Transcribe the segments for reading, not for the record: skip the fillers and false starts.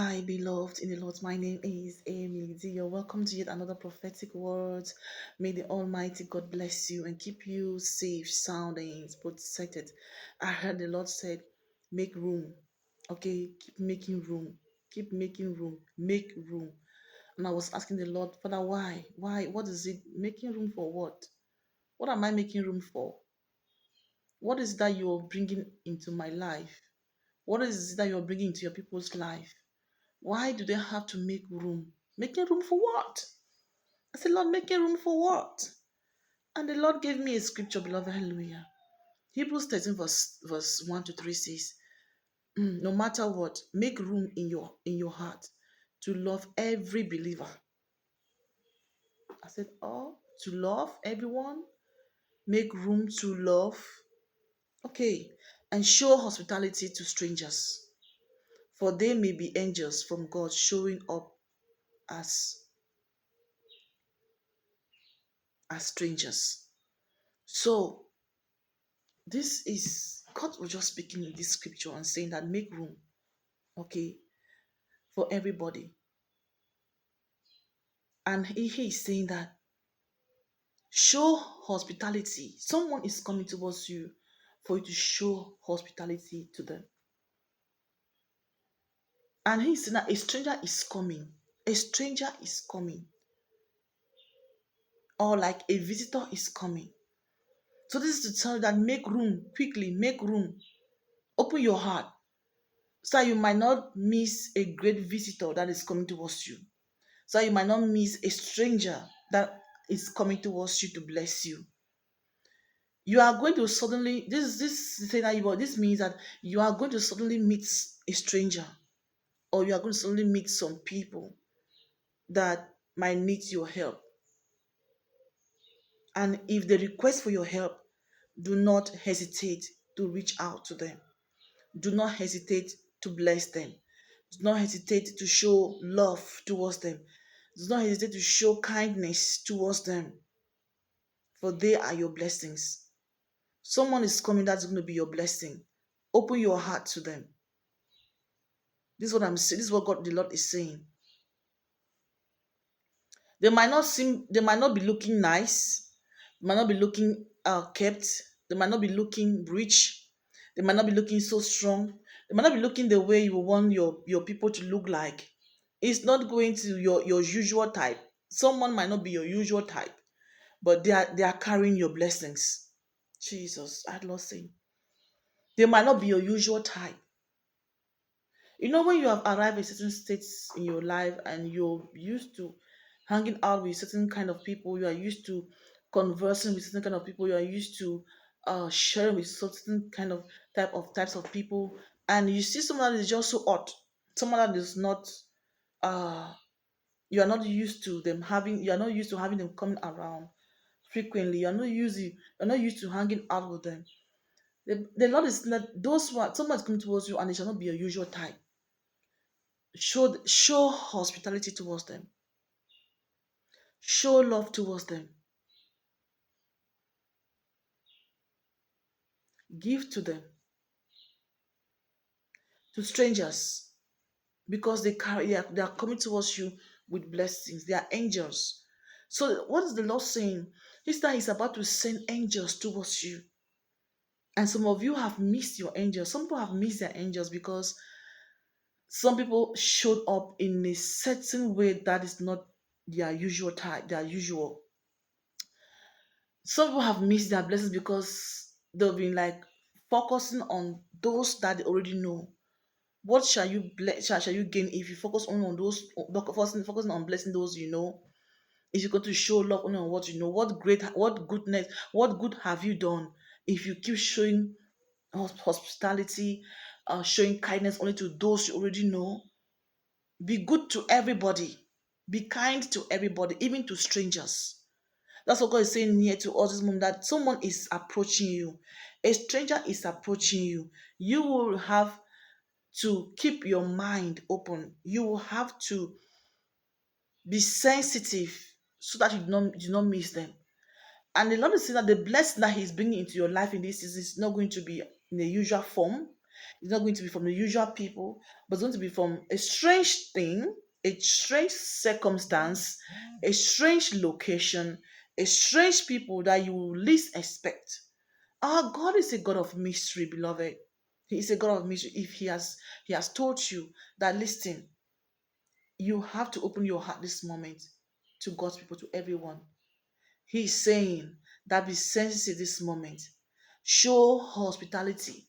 Hi, beloved in the Lord. My name is Emily D. You're welcome to yet another prophetic word. May the Almighty God bless you and keep you safe, sound, and protected. I heard the Lord said, make room. Okay, keep making room. Keep making room. Make room. And I was asking the Lord, Father, why? Why? What is it? Making room for what? What am I making room for? What is that you're bringing into my life? What is it that you're bringing into your people's life? Why do they have to make room? Making room for what? I said, Lord, making room for what? And the Lord gave me a scripture, beloved. Hallelujah. Hebrews 13, verse 1 to 3 says, no matter what, make room in your heart to love every believer. I said, oh, to love everyone, make room to love. Okay. And show hospitality to strangers, for they may be angels from God showing up as strangers. So this is God was just speaking in this scripture and saying that make room, okay, for everybody. And he is saying that show hospitality. Someone is coming towards you for you to show hospitality to them. And he's saying that a stranger is coming. A stranger is coming. Or like a visitor is coming. So this is to tell you that make room, quickly, make room. Open your heart so that you might not miss a great visitor that is coming towards you. So you might not miss a stranger that is coming towards you to bless you. You are going to suddenly this thing that you this means that you are going to suddenly meet a stranger, or you are going to suddenly meet some people that might need your help. And if they request for your help, do not hesitate to reach out to them. Do not hesitate to bless them. Do not hesitate to show love towards them. Do not hesitate to show kindness towards them, for they are your blessings. Someone is coming that's going to be your blessing. Open your heart to them. This is what I'm saying. This is what God, the Lord, is saying. They might not be looking nice. They might not be looking kept. They might not be looking rich. They might not be looking so strong. They might not be looking the way you want your people to look like. It's not going to your usual type. Someone might not be your usual type, but they are carrying your blessings. Jesus, I lost him. They might not be your usual type. When you have arrived at certain states in your life and you're used to hanging out with certain kind of people, you are used to conversing with certain kind of people, you are used to sharing with certain kind of types of people, and you see someone that is just so odd, someone that is not uh you are not used to them having you are not used to having them coming around frequently, you're not used to hanging out with them. The Lord is not those who are someone is coming towards you and it shall not be your usual type. Show hospitality towards them. Show love towards them. Give to them, to strangers, because they are coming towards you with blessings. They are angels. So what is the Lord saying? Is that He's about to send angels towards you. And some of you have missed your angels. Some people have missed their angels because some people showed up in a certain way that is not their usual type, their usual. Some people have missed their blessings because they've been like focusing on those that they already know. What shall you shall you gain if you focus only on those focusing on blessing those you know? If you go to show love only on what you know, what goodness, what good have you done if you keep showing hospitality, showing kindness only to those you already know? Be good to everybody. Be kind to everybody, even to strangers. That's what God is saying here to us this moment, that someone is approaching you. A stranger is approaching you. You will have to keep your mind open. You will have to be sensitive so that you do not miss them. And the Lord is saying that the blessing that He's bringing into your life in this season is not going to be in the usual form. It's not going to be from the usual people, but it's going to be from a strange thing, a strange circumstance, a strange location, a strange people that you will least expect. Our God is a God of mystery, beloved. He is a God of mystery. If He has told you that, listen, you have to open your heart this moment to God's people, to everyone. He's saying that be sensitive this moment. Show hospitality.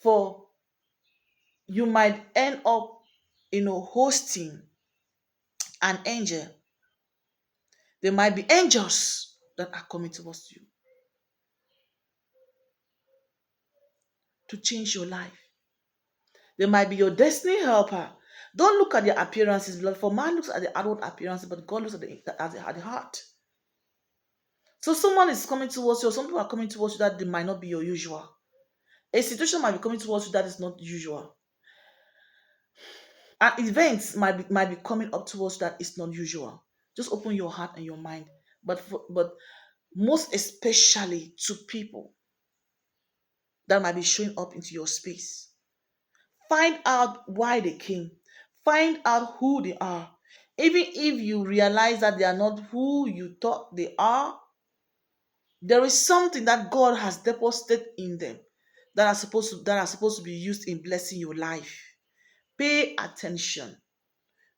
For you might end up, hosting an angel. There might be angels that are coming towards you to change your life. They might be your destiny helper. Don't look at their appearances, beloved. For man looks at the outward appearance, but God looks at the heart. So someone is coming towards you, or some people are coming towards you that they might not be your usual. A situation might be coming towards you that is not usual. And events might be coming up towards you that is not usual. Just open your heart and your mind. But most especially to people that might be showing up into your space. Find out why they came. Find out who they are. Even if you realize that they are not who you thought they are, there is something that God has deposited in them that are supposed to be used in blessing your life. Pay attention.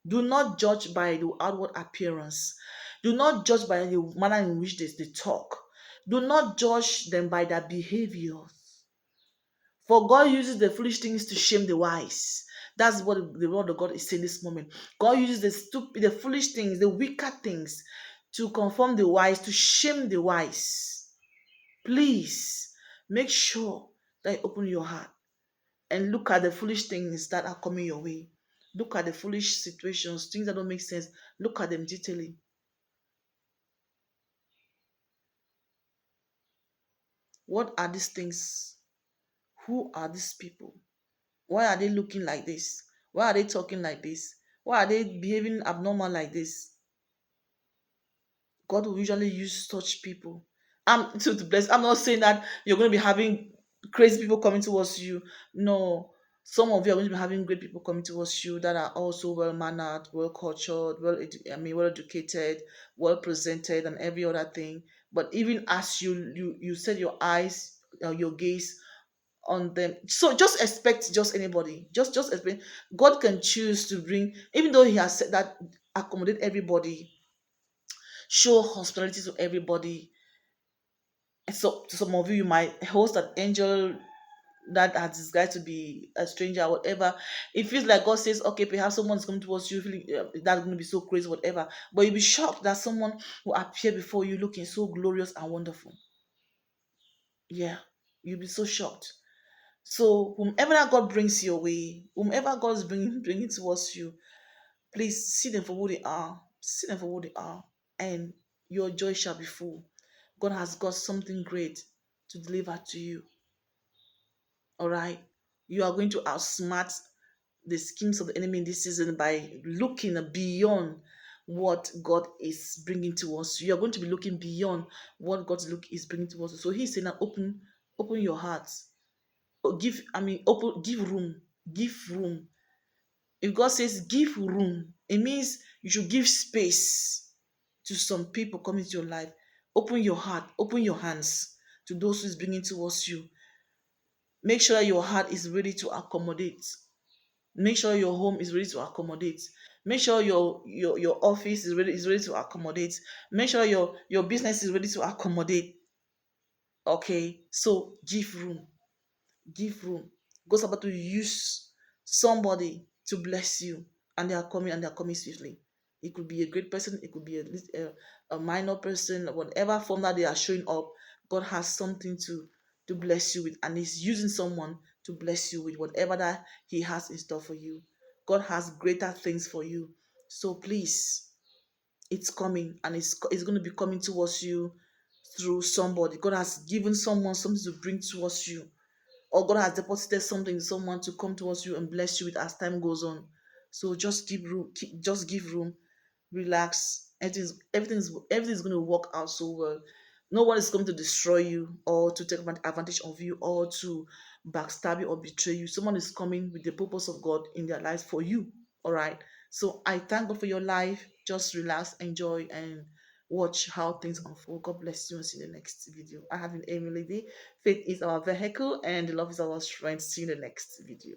Do not judge by the outward appearance. Do not judge by the manner in which they talk. Do not judge them by their behaviors. For God uses the foolish things to shame the wise. That's what the word of God is saying this moment. God uses the foolish things, the wicked things to conform the wise, to shame the wise. Please make sure that you open your heart and look at the foolish things that are coming your way. Look at the foolish situations, things that don't make sense. Look at them detailing. What are these things? Who are these people? Why are they looking like this? Why are they talking like this? Why are they behaving abnormal like this? God will usually use such people. To bless. I'm not saying that you're going to be having crazy people coming towards you. No. Some of you are going to be having great people coming towards you that are also well mannered, well cultured, well educated, well presented, and every other thing. But even as you set your eyes, your gaze on them, so just expect just anybody. Just expect. God can choose to bring, even though He has said that accommodate everybody, show hospitality to everybody. So to some of you, you might host an angel that has disguised to be a stranger, or whatever. It feels like God says, okay, perhaps someone's coming towards you, feeling that's going to be so crazy, whatever. But you'll be shocked that someone will appear before you looking so glorious and wonderful. Yeah, you'll be so shocked. So whomever that God brings your way, whomever God is bringing towards you, please see them for who they are. See them for who they are, and your joy shall be full. God has got something great to deliver to you. All right. You are going to outsmart the schemes of the enemy in this season by looking beyond what God is bringing to us. You are going to be looking beyond what God's look is bringing to us. So He's saying, that open your hearts. Give room. Give room. If God says give room, it means you should give space to some people coming to your life. Open your heart, open your hands to those who is bringing towards you. Make sure that your heart is ready to accommodate. Make sure your home is ready to accommodate. Make sure your office is ready to accommodate. Make sure your business is ready to accommodate. Okay, so give room. Give room. God's about to use somebody to bless you, and they are coming swiftly. It could be a great person, it could be a minor person, whatever form that they are showing up. God has something to bless you with, and He's using someone to bless you with whatever that He has in store for you. God has greater things for you. So please, it's coming, and it's going to be coming towards you through somebody. God has given someone something to bring towards you, or God has deposited something in someone to come towards you and bless you with as time goes on. So just give room, just give room, relax. Everything's going to work out so well. No one is coming to destroy you or to take advantage of you or to backstab you or betray you. Someone is coming with the purpose of God in their lives for you. All right. So I thank God for your life. Just relax, enjoy, and watch how things unfold. God bless you and see you in the next video. I have been Emily D. Faith is our vehicle and love is our strength. See you in the next video.